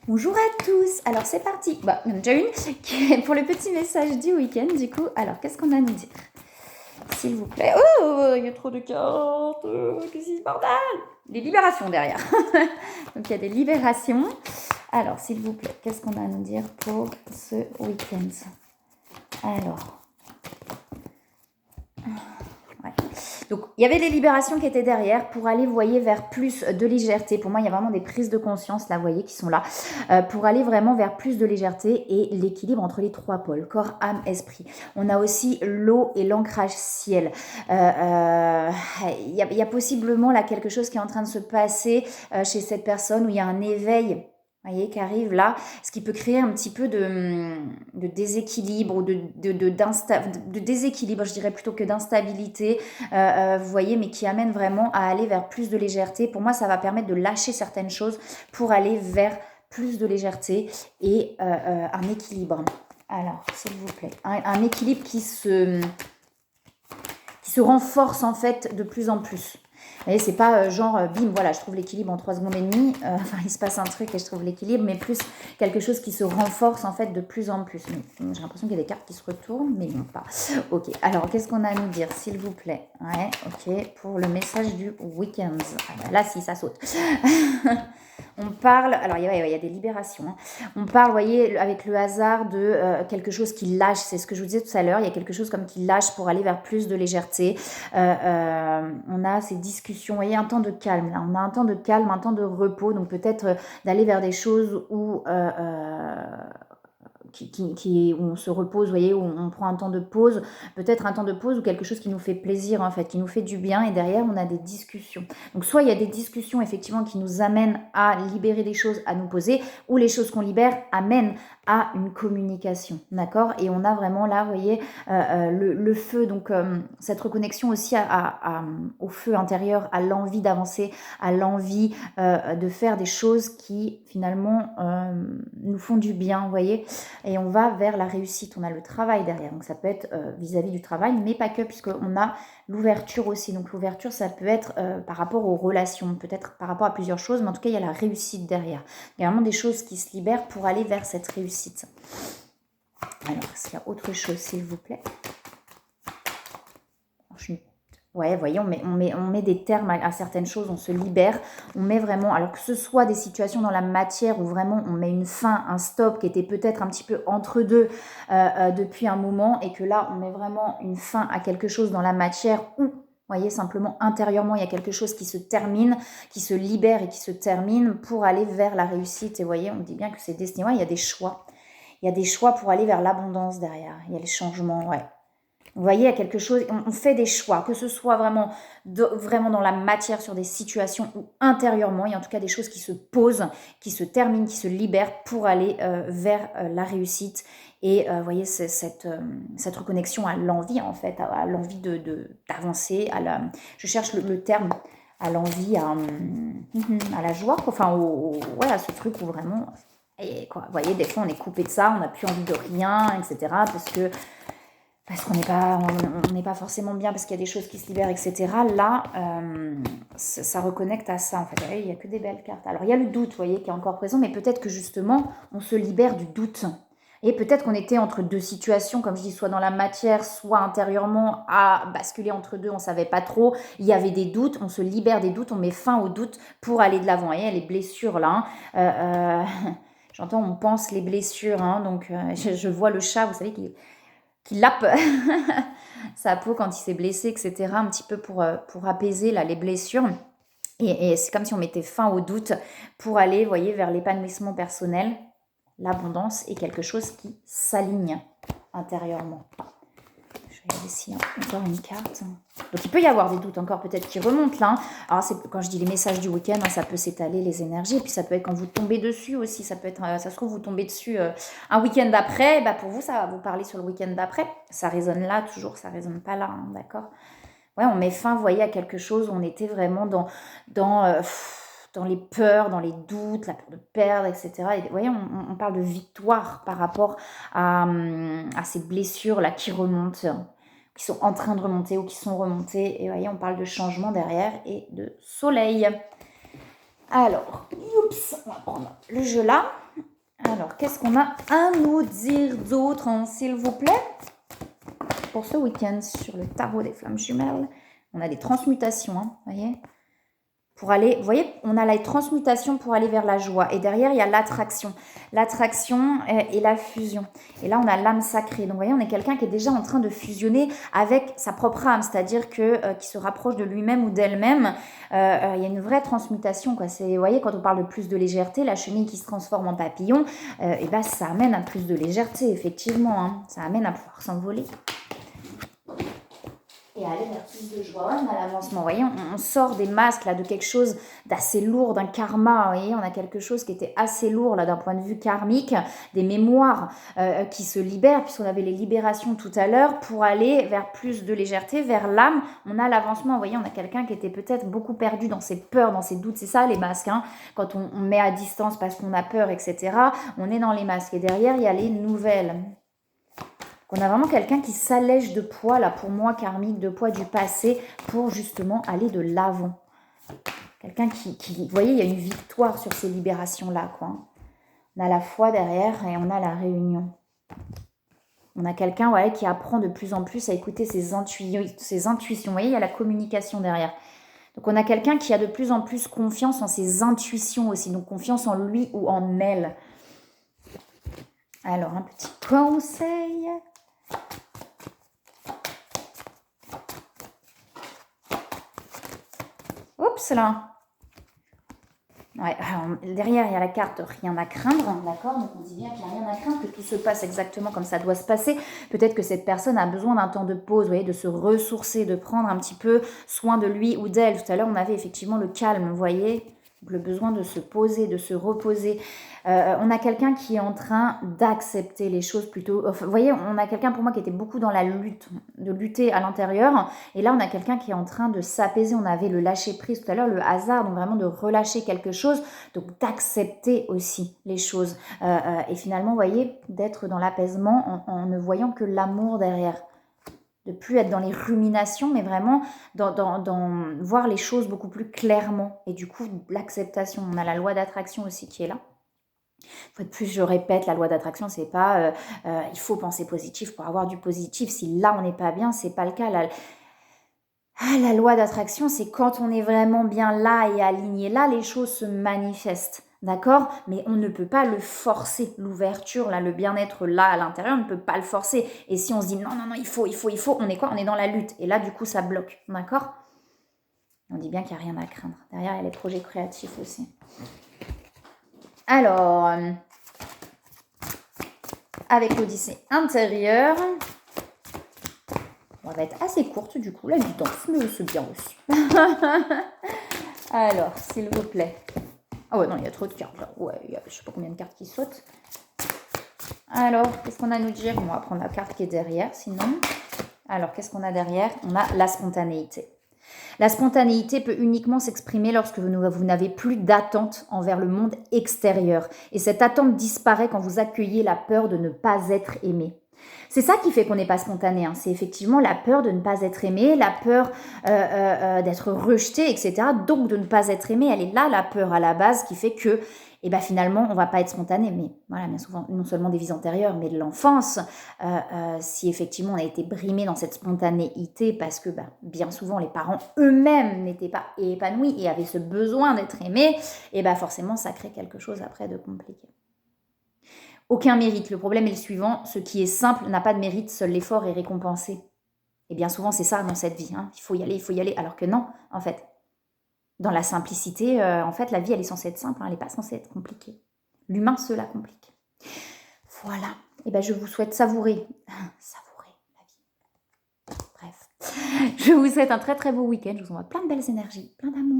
Bonjour à tous. Alors c'est parti. Bah, il y en a déjà une pour le petit message du week-end. Du coup, alors qu'est-ce qu'on a à nous dire? S'il vous plaît. Oh, il y a trop de cartes. Qu'est-ce que c'est ce bordel? Des libérations derrière. Donc il y a des libérations. Alors s'il vous plaît, qu'est-ce qu'on a à nous dire pour ce week-end? Alors. Ouais. Donc, il y avait les libérations qui étaient derrière pour aller, vous voyez, vers plus de légèreté. Pour moi, il y a vraiment des prises de conscience, là, vous voyez, qui sont là, pour aller vraiment vers plus de légèreté et l'équilibre entre les trois pôles, corps, âme, esprit. On a aussi l'eau et l'ancrage ciel. Il y a possiblement là quelque chose qui est en train de se passer chez cette personne où il y a un éveil, vous voyez, qui arrive là, ce qui peut créer un petit peu de déséquilibre ou de déséquilibre, je dirais plutôt que d'instabilité, vous voyez, mais qui amène vraiment à aller vers plus de légèreté. Pour moi, ça va permettre de lâcher certaines choses pour aller vers plus de légèreté et un équilibre. Alors, s'il vous plaît, un équilibre qui se renforce en fait de plus en plus. Vous voyez, c'est pas genre bim, voilà, je trouve l'équilibre en 3 secondes et demie, enfin il se passe un truc et je trouve l'équilibre, mais plus quelque chose qui se renforce en fait de plus en plus. J'ai l'impression qu'il y a des cartes qui se retournent, mais non pas. Ok, alors qu'est-ce qu'on a à nous dire, s'il vous plaît? Ouais, ok, pour le message du week-end. Ah ben là, si, ça saute. On parle, alors il y a des libérations, hein. On parle, vous voyez, avec le hasard de quelque chose qui lâche, c'est ce que je vous disais tout à l'heure, il y a quelque chose comme qui lâche pour aller vers plus de légèreté. On a ces discussions, vous voyez, un temps de calme, là. On a un temps de calme, un temps de repos, donc peut-être d'aller vers des choses où où on se repose, vous voyez, où on prend un temps de pause, peut-être un temps de pause ou quelque chose qui nous fait plaisir en fait, qui nous fait du bien, et derrière on a des discussions. Donc soit il y a des discussions effectivement qui nous amènent à libérer des choses à nous poser, ou les choses qu'on libère amènent à une communication, d'accord? Et on a vraiment là, vous voyez, le feu, donc cette reconnexion aussi au feu intérieur, à l'envie d'avancer, à l'envie de faire des choses qui finalement nous font du bien, vous voyez, et on va vers la réussite. On a le travail derrière, donc ça peut être vis-à-vis du travail, mais pas que, puisqu'on a l'ouverture aussi. Donc l'ouverture, ça peut être par rapport aux relations, peut-être par rapport à plusieurs choses, mais en tout cas, il y a la réussite derrière. Il y a vraiment des choses qui se libèrent pour aller vers cette réussite. Alors, est-ce qu'il y a autre chose, s'il vous plaît? Ouais, vous voyez, on met des termes à certaines choses, on se libère, on met vraiment, alors que ce soit des situations dans la matière où vraiment on met une fin, un stop qui était peut-être un petit peu entre deux depuis un moment, et que là on met vraiment une fin à quelque chose dans la matière où, vous voyez, simplement intérieurement il y a quelque chose qui se termine, qui se libère et qui se termine pour aller vers la réussite. Et vous voyez, on dit bien que c'est destiné, ouais, il y a des choix. Il y a des choix pour aller vers l'abondance derrière, il y a les changements, ouais. Vous voyez, il y a quelque chose, on fait des choix, que ce soit vraiment dans la matière, sur des situations ou intérieurement, il y a en tout cas des choses qui se posent, qui se terminent, qui se libèrent pour aller vers la réussite. Et vous voyez, c'est cette reconnexion à l'envie, en fait, à l'envie d'avancer, je cherche le terme, à l'envie, à la joie, quoi. Enfin, ouais, à ce truc où vraiment, et quoi, vous voyez, des fois on est coupé de ça, on n'a plus envie de rien, etc. Parce qu'on n'est pas forcément bien, parce qu'il y a des choses qui se libèrent, etc. Là, ça reconnecte à ça, en fait. Il n'y a que des belles cartes. Alors, il y a le doute, vous voyez, qui est encore présent, mais peut-être que justement, on se libère du doute. Et peut-être qu'on était entre deux situations, comme je dis, soit dans la matière, soit intérieurement, à basculer entre deux, on ne savait pas trop. Il y avait des doutes, on se libère des doutes, on met fin aux doutes pour aller de l'avant. Et les blessures, là, j'entends, on pense les blessures, hein, donc je vois le chat, vous savez, qui lappe sa peau quand il s'est blessé, etc. Un petit peu pour apaiser là, les blessures. Et c'est comme si on mettait fin au doute pour aller, vous voyez, vers l'épanouissement personnel, l'abondance et quelque chose qui s'aligne intérieurement. Je vais regarder s'il y a encore une carte. Donc il peut y avoir des doutes encore peut-être qui remontent là. Alors c'est, quand je dis les messages du week-end, ça peut s'étaler les énergies. Et puis ça peut être quand vous tombez dessus aussi. Ça peut être, ça se trouve, vous tombez dessus un week-end d'après. Bah, pour vous, ça va vous parler sur le week-end d'après. Ça résonne là toujours, ça résonne pas là, hein, d'accord? Ouais, on met fin, vous voyez, à quelque chose où on était vraiment dans les peurs, dans les doutes, la peur de perdre, etc. Et vous voyez, on parle de victoire par rapport à ces blessures-là qui remontent, qui sont en train de remonter ou qui sont remontées. Et vous voyez, on parle de changement derrière et de soleil. Alors, oups, on va prendre le jeu là. Alors, qu'est-ce qu'on a à nous dire d'autre, hein, s'il vous plaît? Pour ce week-end, sur le tarot des flammes jumelles, on a des transmutations, hein, voyez? Pour aller, vous voyez, on a la transmutation pour aller vers la joie. Et derrière, il y a l'attraction. L'attraction et la fusion. Et là, on a l'âme sacrée. Donc, vous voyez, on est quelqu'un qui est déjà en train de fusionner avec sa propre âme. C'est-à-dire que qui se rapproche de lui-même ou d'elle-même. Il y a une vraie transmutation, quoi. C'est, vous voyez, quand on parle de plus de légèreté, la chenille qui se transforme en papillon, et ben, ça amène à plus de légèreté, effectivement. Hein. Ça amène à pouvoir s'envoler. Et aller vers plus de joie. On a l'avancement, vous voyez, on sort des masques là, de quelque chose d'assez lourd, d'un karma, vous voyez, on a quelque chose qui était assez lourd là d'un point de vue karmique, des mémoires qui se libèrent, puisqu'on avait les libérations tout à l'heure, pour aller vers plus de légèreté, vers l'âme. On a l'avancement, vous voyez, on a quelqu'un qui était peut-être beaucoup perdu dans ses peurs, dans ses doutes, c'est ça les masques, hein, quand on met à distance parce qu'on a peur, etc., on est dans les masques, et derrière il y a les nouvelles. On a vraiment quelqu'un qui s'allège de poids, là, pour moi, karmique, de poids du passé, pour justement aller de l'avant. Quelqu'un qui, vous voyez, il y a une victoire sur ces libérations-là, quoi. On a la foi derrière et on a la réunion. On a quelqu'un, ouais, qui apprend de plus en plus à écouter ses intuitions. Vous voyez, il y a la communication derrière. Donc, on a quelqu'un qui a de plus en plus confiance en ses intuitions aussi, donc confiance en lui ou en elle. Alors, un petit conseil. Oups là. Ouais, alors, derrière il y a la carte rien à craindre, d'accord? Donc on dit bien qu'il n'y a rien à craindre, que tout se passe exactement comme ça doit se passer. Peut-être que cette personne a besoin d'un temps de pause, vous voyez, de se ressourcer, de prendre un petit peu soin de lui ou d'elle. Tout à l'heure on avait effectivement le calme, vous voyez, donc le besoin de se poser, de se reposer. On a quelqu'un qui est en train d'accepter les choses plutôt. Enfin, vous voyez, on a quelqu'un pour moi qui était beaucoup dans la lutte, de lutter à l'intérieur. Et là, on a quelqu'un qui est en train de s'apaiser. On avait le lâcher prise tout à l'heure, le hasard, donc vraiment de relâcher quelque chose, donc d'accepter aussi les choses. Et finalement, vous voyez, d'être dans l'apaisement en ne voyant que l'amour derrière. De plus être dans les ruminations, mais vraiment dans voir les choses beaucoup plus clairement. Et du coup, l'acceptation. On a la loi d'attraction aussi qui est là. Une fois de plus, je répète, la loi d'attraction, c'est pas il faut penser positif pour avoir du positif. Si là, on n'est pas bien, c'est pas le cas. La loi d'attraction, c'est quand on est vraiment bien là et aligné là, les choses se manifestent. D'accord? Mais on ne peut pas le forcer. L'ouverture, là, le bien-être là à l'intérieur, on ne peut pas le forcer. Et si on se dit non, il faut, on est quoi? On est dans la lutte. Et là, du coup, ça bloque. D'accord? On dit bien qu'il n'y a rien à craindre. Derrière, il y a les projets créatifs aussi. Alors, avec l'Odyssée intérieure, on va être assez courte du coup, la guidance, mais c'est bien aussi. Alors, s'il vous plaît. Ah ouais, non, il y a trop de cartes là. Ouais, il y a je sais pas combien de cartes qui sautent. Alors, qu'est-ce qu'on a à nous dire? On va prendre la carte qui est derrière, sinon. Alors, qu'est-ce qu'on a derrière? On a la spontanéité. La spontanéité peut uniquement s'exprimer lorsque vous n'avez plus d'attente envers le monde extérieur. Et cette attente disparaît quand vous accueillez la peur de ne pas être aimé. C'est ça qui fait qu'on n'est pas spontané. Hein. C'est effectivement la peur de ne pas être aimé, la peur d'être rejeté, etc. Donc de ne pas être aimé, elle est là, la peur à la base, qui fait que finalement, on ne va pas être spontané. Mais voilà, bien souvent, non seulement des vies antérieures, mais de l'enfance. Si effectivement on a été brimé dans cette spontanéité parce que bien souvent les parents eux-mêmes n'étaient pas épanouis et avaient ce besoin d'être aimés, forcément ça crée quelque chose après de compliqué. Aucun mérite. Le problème est le suivant, ce qui est simple n'a pas de mérite, seul l'effort est récompensé. Et bien souvent c'est ça dans cette vie, hein. Il faut y aller, alors que non, en fait. Dans la simplicité, en fait la vie elle est censée être simple, hein, elle n'est pas censée être compliquée. L'humain se la complique. Voilà, je vous souhaite savourer la vie. Bref, je vous souhaite un très très beau week-end, je vous envoie plein de belles énergies, plein d'amour.